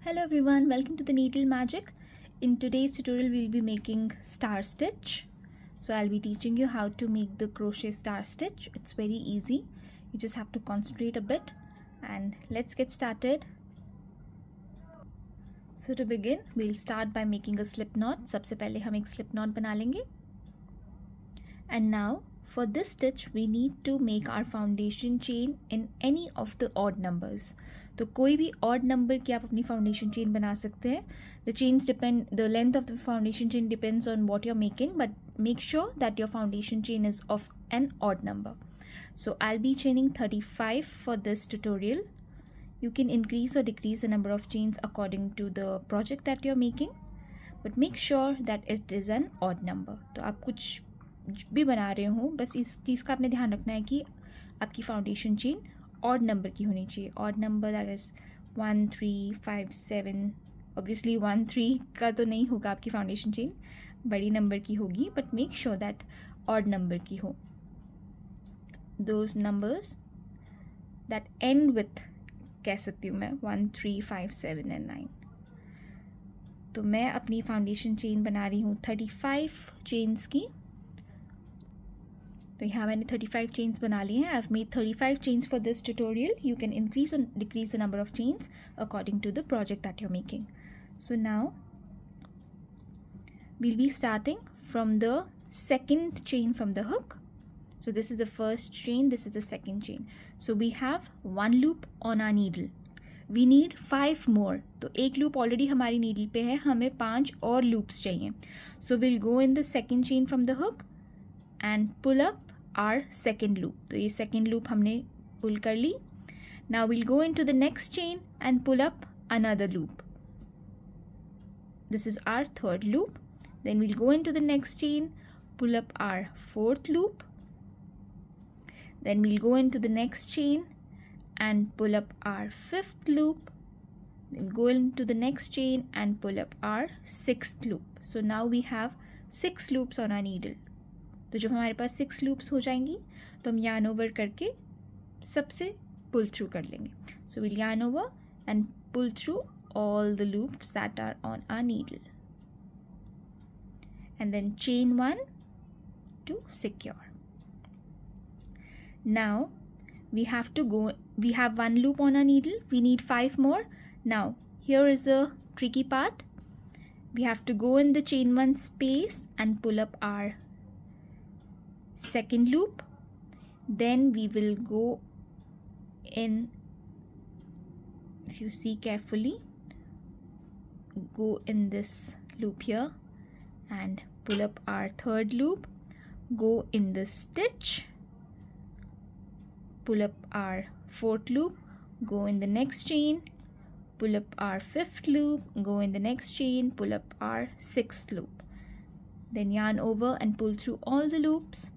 Hello everyone, welcome to the Needle Magic. In today's tutorial we'll be making star stitch. So I'll be teaching you how to make the crochet star stitch. It's very easy. You just have to concentrate a bit and let's get started. So to begin, we'll start by making a slip knot. सबसे पहले हम एक slip knot बना लेंगे. And now for this stitch we need to make our foundation chain in any of the odd numbers. तो कोई भी odd number की आप अपनी foundation chain बना सकते हैं. The length of the foundation chain depends on what you're making, but make sure that your foundation chain is of an odd number. So I'll be chaining 35 for this tutorial. You can increase or decrease the number of chains according to the project that you're making, but make sure that it is an odd number. तो आप कुछ भी बना रहे हो, बस इस चीज़ का आपने ध्यान रखना है कि आपकी फाउंडेशन चेन ऑड नंबर की होनी चाहिए. Odd number that is 1 3 5 7. Obviously 1 3 का तो नहीं होगा आपकी फाउंडेशन चेन, बड़ी नंबर की होगी, but make sure that odd number की हो. Those numbers that and with कह सकती हूँ मैं 1 3 5 7 एंड 9. तो मैं अपनी फाउंडेशन चेन बना रही हूँ 35 चेन्स की. तो यहाँ मैंने 35 chains बना लिए हैं. I've made 35 chains for this tutorial. You can increase or decrease the number of chains according to the project that you're making. So now we'll be starting from the second chain from the hook. So this is the first chain, this is the second chain. So we have one loop on our needle. We need 5 more. तो एक loop already हमारी needle पे है, हमें 5 और loops चाहिए. So we'll go in the second chain from the hook and pull up our second loop. तो ये second loop हमने pull कर ली. Now we'll go into the next chain and pull up another loop. This is our third loop. Then we'll go into the next chain, pull up our fourth loop. Then we'll go into the next chain and pull up our fifth loop. Then go into the next chain and pull up our sixth loop. So now we have 6 loops on our needle. तो जब हमारे पास 6 loops हो जाएंगी तो हम yarn over करके सबसे pull through कर लेंगे. So we'll yarn over and pull through all the loops that are on our needle. And then chain 1 to secure. Now we have 1 loop on our needle. We need 5 more. Now here is the tricky part. We have to go in the chain 1 space and pull up our second loop. Then we will go in, if you see carefully, go in this loop here and pull up our third loop, go in the stitch, pull up our fourth loop, go in the next chain, pull up our fifth loop, go in the next chain, pull up our sixth loop. Then yarn over and pull through all the loops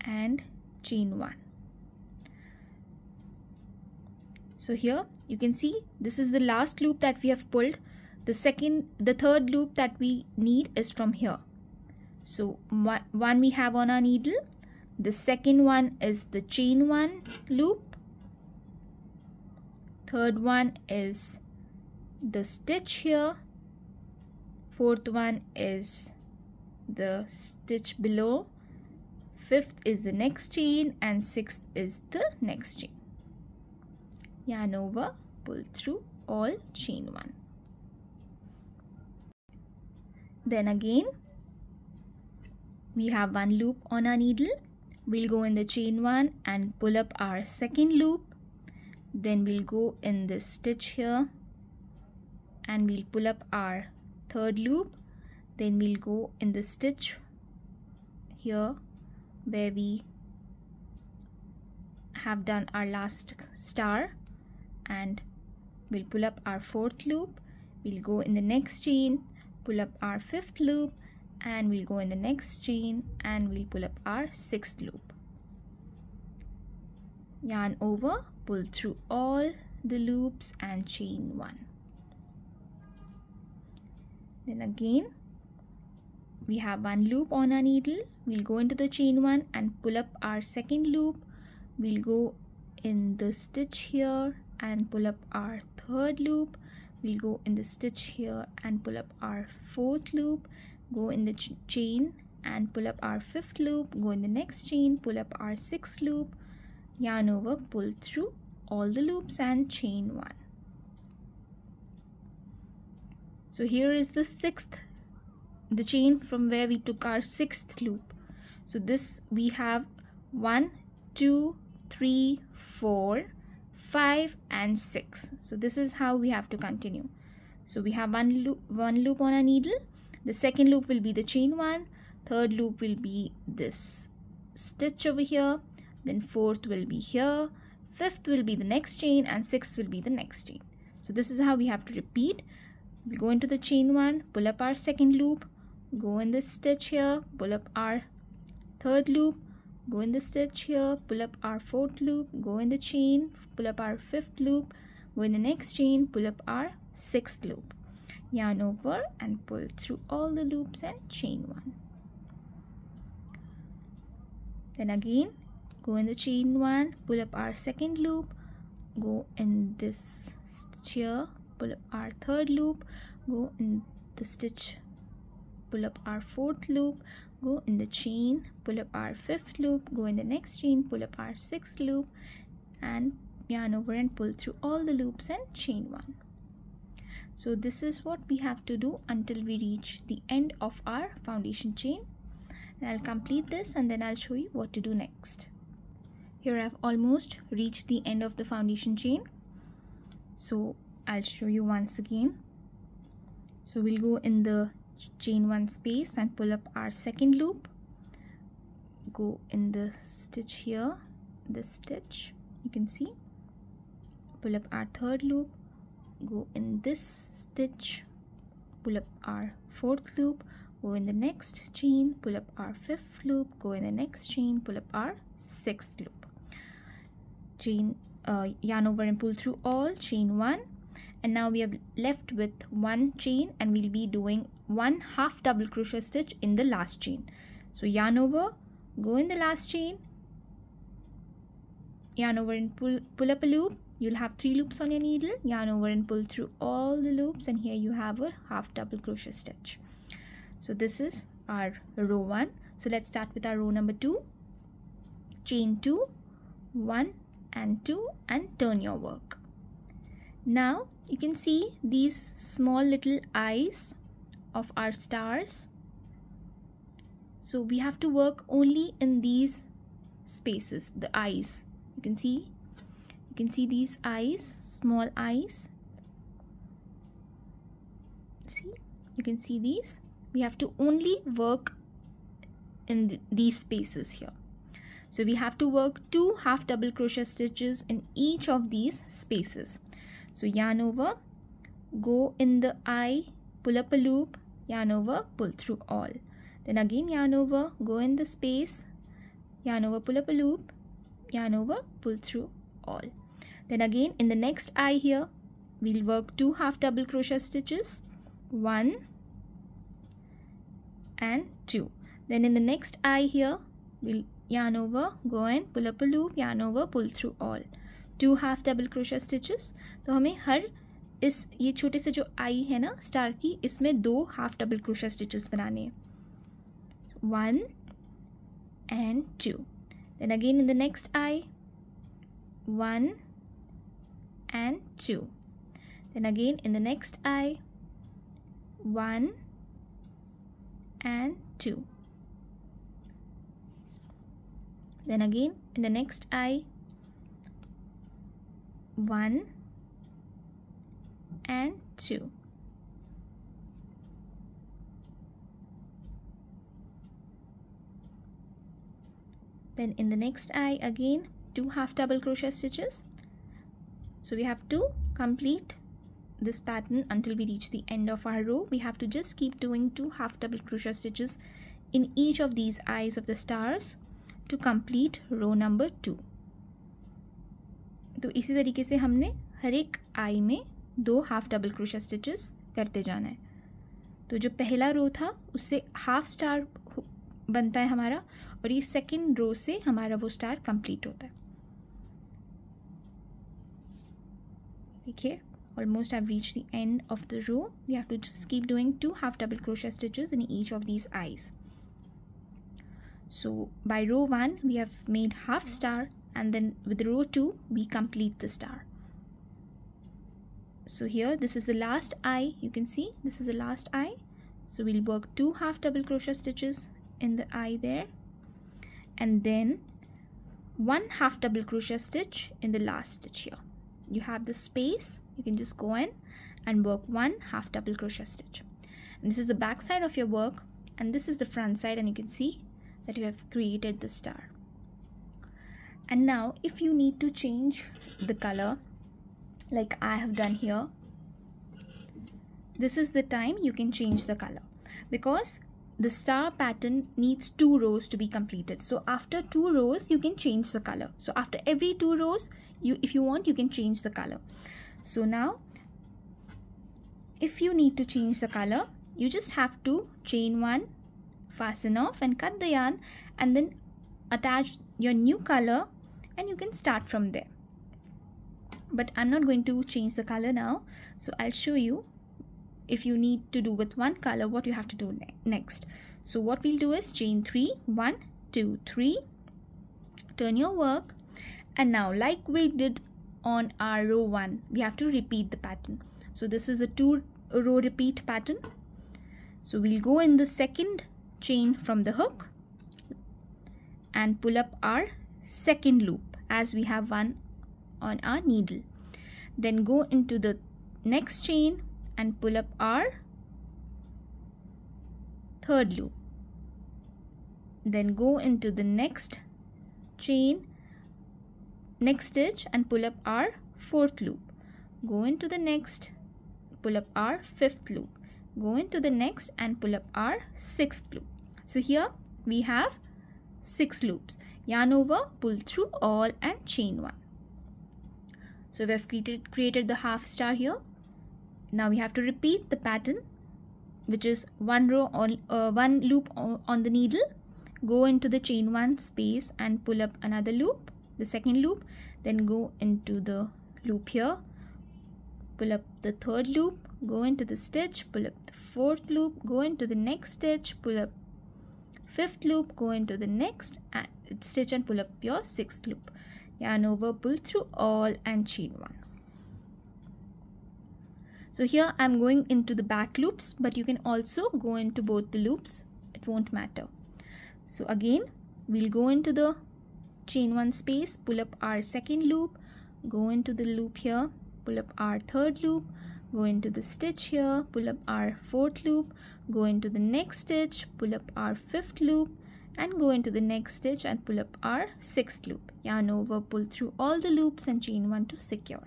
and chain 1. So here you can see this is the last loop that we have pulled. The third loop that we need is from here. So one we have on our needle. The second one is the chain 1 loop. Third one is the stitch here. Fourth one is the stitch below. Fifth is the next chain and sixth is the next chain. Yarn over, pull through all chain 1. Then again we have 1 loop on our needle. We'll go in the chain 1 and pull up our second loop. Then we'll go in the stitch here and we'll pull up our third loop. Then we'll go in the stitch here where we have done our last star, and we'll pull up our fourth loop. We'll go in the next chain, pull up our fifth loop, and we'll go in the next chain and we'll pull up our sixth loop. Yarn over, pull through all the loops and chain 1. Then again we have 1 loop on our needle. We'll go into the chain 1 and pull up our second loop. We'll go in the stitch here and pull up our third loop. We'll go in the stitch here and pull up our fourth loop, go in the chain and pull up our fifth loop, go in the next chain, pull up our sixth loop, yarn over, pull through all the loops and chain one. So here is the chain from where we took our sixth loop. So this we have 1, 2, 3, 4, 5 and 6. So this is how we have to continue. So we have one loop on our needle. The second loop will be the chain one, third loop will be this stitch over here, then fourth will be here, fifth will be the next chain, and sixth will be the next chain. So this is how we have to repeat. We'll go into the chain one, pull up our second loop, go in this stitch here, pull up our third loop, go in the stitch here, pull up our fourth loop, go in the chain, pull up our fifth loop, go in the next chain, pull up our sixth loop, yarn over and pull through all the loops and chain one. Then again go in the chain one, pull up our second loop, go in this stitch here, pull up our third loop, go in the stitch, pull up our fourth loop, go in the chain, pull up our fifth loop, go in the next chain, pull up our sixth loop and yarn over and pull through all the loops and chain one. So this is what we have to do until we reach the end of our foundation chain, and I'll complete this and then I'll show you what to do next. Here I've almost reached the end of the foundation chain, so I'll show you once again. So we'll go in the chain one space and pull up our second loop, go in the stitch here, this stitch you can see, pull up our third loop, go in this stitch, pull up our fourth loop, go in the next chain, pull up our fifth loop, go in the next chain, pull up our sixth loop, chain yarn over and pull through all, chain one. And now we are left with one chain and we'll be doing one half double crochet stitch in the last chain. So yarn over, go in the last chain, yarn over and pull up a loop. You'll have 3 loops on your needle, yarn over and pull through all the loops, and here you have a half double crochet stitch. So this is our row 1. So let's start with our row number 2. Chain 2, 1 and 2 and turn your work. Now you can see these small little eyes of our stars. So we have to work only in these spaces, the eyes. You can see these eyes, small eyes. See, you can see these. We have to only work in these spaces here. So we have to work 2 half double crochet stitches in each of these spaces. So yarn over, go in the eye, pull up a loop, yarn over, pull through all. Then again yarn over, go in the space, yarn over, pull up a loop, yarn over, pull through all. Then again in the next eye here, we'll work 2 half double crochet stitches, 1 and 2. Then in the next eye here, we'll yarn over, go and pull up a loop, yarn over, pull through all. 2 half double crochet stitches. तो हमें हर ये छोटे से जो आई है ना star की, इसमें 2 half double crochet stitches बनाने हैं, 1 and 2. Then again in the next eye, 1 and 2. Then again in the next eye, 1 and 2. Then again in the next eye, 1 and 2. Then in the next eye again 2 half double crochet stitches. So we have to complete this pattern until we reach the end of our row. We have to just keep doing 2 half double crochet stitches in each of these eyes of the stars to complete row number 2. तो इसी तरीके से हमने हर एक आई में 2 half double crochet stitches करते जाना है. तो जो पहला रो था उससे हाफ स्टार बनता है हमारा, और ये सेकंड रो से हमारा वो स्टार कंप्लीट होता है. Okay, almost I've reached the end of the row. We have to just keep doing 2 half double crochet stitches in each of these eyes. So by row 1 we have made half star, and then with row 2 we complete the star. So here this is the last eye, you can see this is the last eye. So we'll work 2 half double crochet stitches in the eye there, and then 1 half double crochet stitch in the last stitch here. You have the space, you can just go in and work 1 half double crochet stitch. And this is the back side of your work, and this is the front side, and you can see that you have created the star. And now if you need to change the color like I have done here, this is the time you can change the color, because the star pattern needs 2 rows to be completed. So after 2 rows you can change the color. So after every 2 rows, if you want, you can change the color. So now if you need to change the color, you just have to chain 1, fasten off and cut the yarn, and then attach your new color, and you can start from there. But I'm not going to change the color now, so I'll show you if you need to do with one color what you have to do next. So what we'll do is chain 3, 1, 2, 3, turn your work, and now like we did on our row 1, we have to repeat the pattern. So this is a 2 row repeat pattern. So we'll go in the second chain from the hook and pull up our second loop as we have one on our needle. Then go into the next chain and pull up our third loop. Then go into the next chain, next stitch, and pull up our fourth loop. Go into the next, pull up our fifth loop. Go into the next and pull up our sixth loop. So here we have 6 loops. Yarn over, pull through all, and chain 1. So we have created the half star here. Now we have to repeat the pattern, which is 1 row on 1 loop on the needle. Go into the chain 1 space and pull up another loop, the second loop. Then go into the loop here, pull up the third loop, go into the stitch, pull up the fourth loop, go into the next stitch, pull up fifth loop, go into the next stitch and pull up your sixth loop. Yarn over, pull through all, and chain 1. So here I'm going into the back loops, but you can also go into both the loops, it won't matter. So again we'll go into the chain 1 space, pull up our second loop, go into the loop here, pull up our third loop, go into the stitch here, pull up our fourth loop, go into the next stitch, pull up our fifth loop, and go into the next stitch and pull up our sixth loop. Yarn over, pull through all the loops, and chain 1 to secure.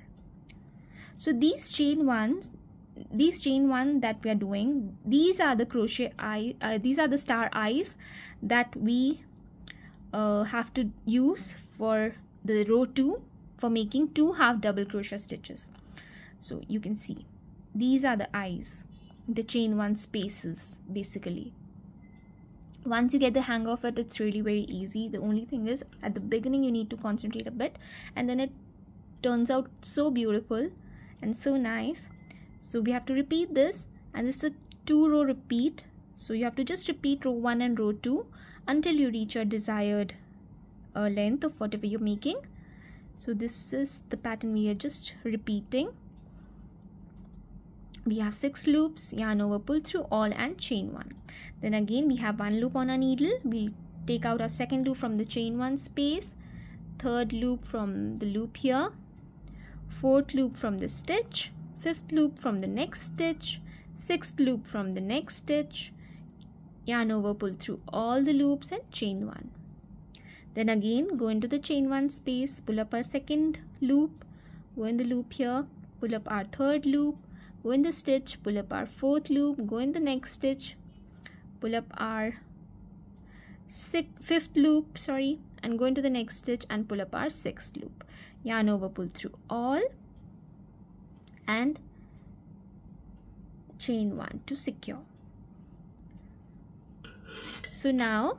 So these chain 1 that we are doing, these are the crochet eye, these are the star eyes that we have to use for the row 2 for making 2 half double crochet stitches. So you can see these are the eyes, the chain 1 spaces basically. Once you get the hang of it, it's really very easy. The only thing is at the beginning you need to concentrate a bit, and then it turns out so beautiful and so nice. So we have to repeat this, and this is a 2 row repeat. So you have to just repeat row 1 and row 2 until you reach your desired length of whatever you're making. So this is the pattern we are just repeating. We have 6 loops, yarn over, pull through all, and chain 1. Then again we have 1 loop on our needle. We'll take out our second loop from the chain 1 space, third loop from the loop here, fourth loop from the stitch, fifth loop from the next stitch, sixth loop from the next stitch, yarn over, pull through all the loops, and chain 1. Then again go into the chain 1 space, pull up our second loop, go in the loop here, pull up our third loop, go in the stitch, pull up our fourth loop, go in the next stitch, pull up our fifth loop, and go into the next stitch and pull up our sixth loop. Yarn over, pull through all, and chain 1 to secure. So now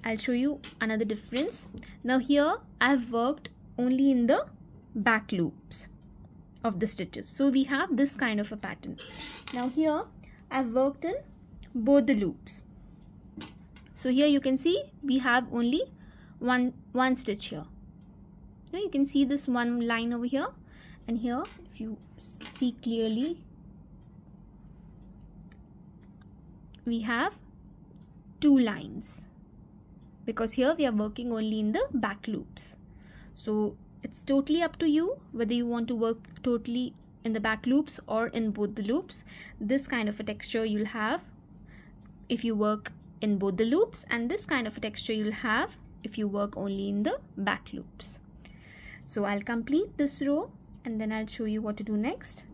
I'll show you another difference. Now here I've worked only in the back loops of the stitches. So we have this kind of a pattern. Now here I've worked in both the loops. So here you can see we have only one stitch here. Now you can see this one line over here, and here if you see clearly, we have two lines, because here we are working only in the back loops. So it's totally up to you whether you want to work totally in the back loops or in both the loops. This kind of a texture you'll have if you work in both the loops, and this kind of a texture you'll have if you work only in the back loops. So I'll complete this row and then I'll show you what to do next.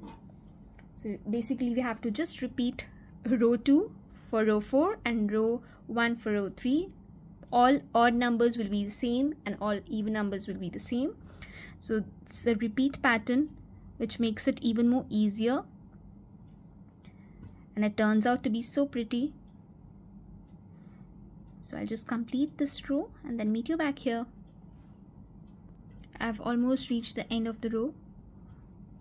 So basically we have to just repeat row 2 for row 4 and row 1 for row 3. All odd numbers will be the same and all even numbers will be the same. So it's a repeat pattern which makes it even more easier, and it turns out to be so pretty. So I'll just complete this row and then meet you back here. I've almost reached the end of the row.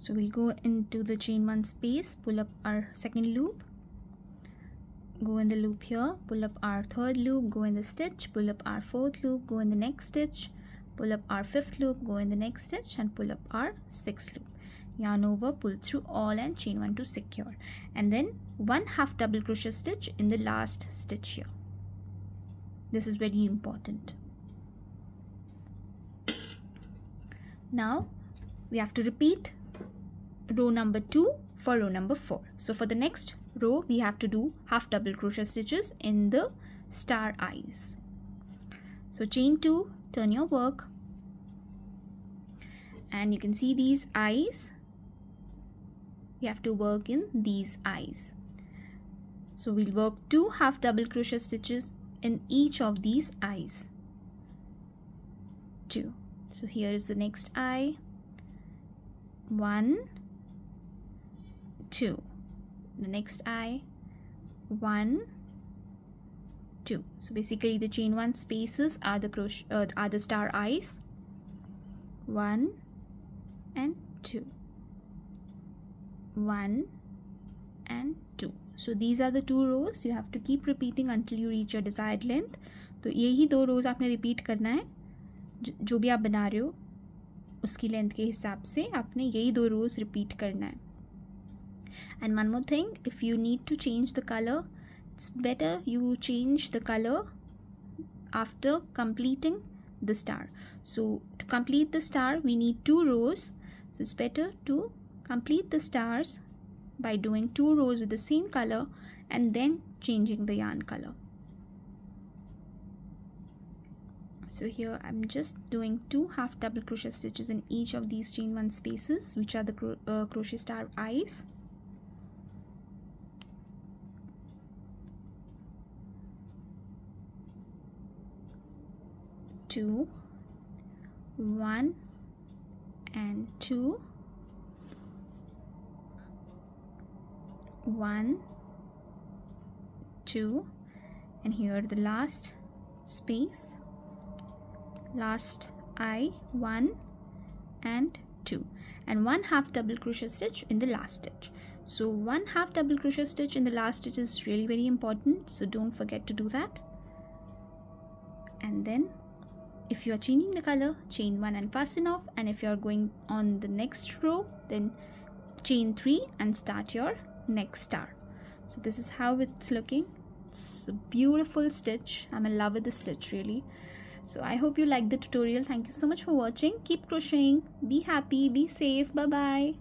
So we'll go into the chain 1 space, pull up our second loop, go in the loop here, pull up our third loop, go in the stitch, pull up our fourth loop, go in the next stitch, pull up our fifth loop, go in the next stitch, and pull up our sixth loop. Yarn over, pull through all and chain 1 to secure, and then 1 half double crochet stitch in the last stitch here. This is very important. Now we have to repeat row number 2 for row number 4. So for the next row we have to do half double crochet stitches in the star eyes. So chain 2, turn your work, and you can see these eyes. We have to work in these eyes. So we'll work 2 half double crochet stitches in each of these eyes. 2. So here is the next eye. 1, 2. The next eye. 1, 2. So basically the chain 1 spaces are the star eyes. 1 and 2. 1 and 2. So these are the 2 rows. You have to keep repeating until you reach your desired length. तो यही 2 rows आपने repeat करना है. जो भी आप बना रहे हो उसकी लेंथ के हिसाब से आपने यही 2 rows repeat करना है. And one more thing, if you need to change the color, it's better you change the color after completing the star. So to complete the star we need 2 rows. So it's better to complete the stars by doing 2 rows with the same color and then changing the yarn color. So here I'm just doing 2 half double crochet stitches in each of these chain 1 spaces, which are the crochet star eyes. Two, 1 and 2, 1, 2, and here the last space, last eye, 1 and 2, and 1 half double crochet stitch in the last stitch. So 1 half double crochet stitch in the last stitch is really very important, so don't forget to do that. And then if you are changing the color, chain 1 and fasten off, and if you are going on the next row, then chain 3 and start your next star. So this is how it's looking. It's a beautiful stitch. I'm in love with the stitch, really. So I hope you liked the tutorial. Thank you so much for watching. Keep crocheting. Be happy, be safe. Bye bye.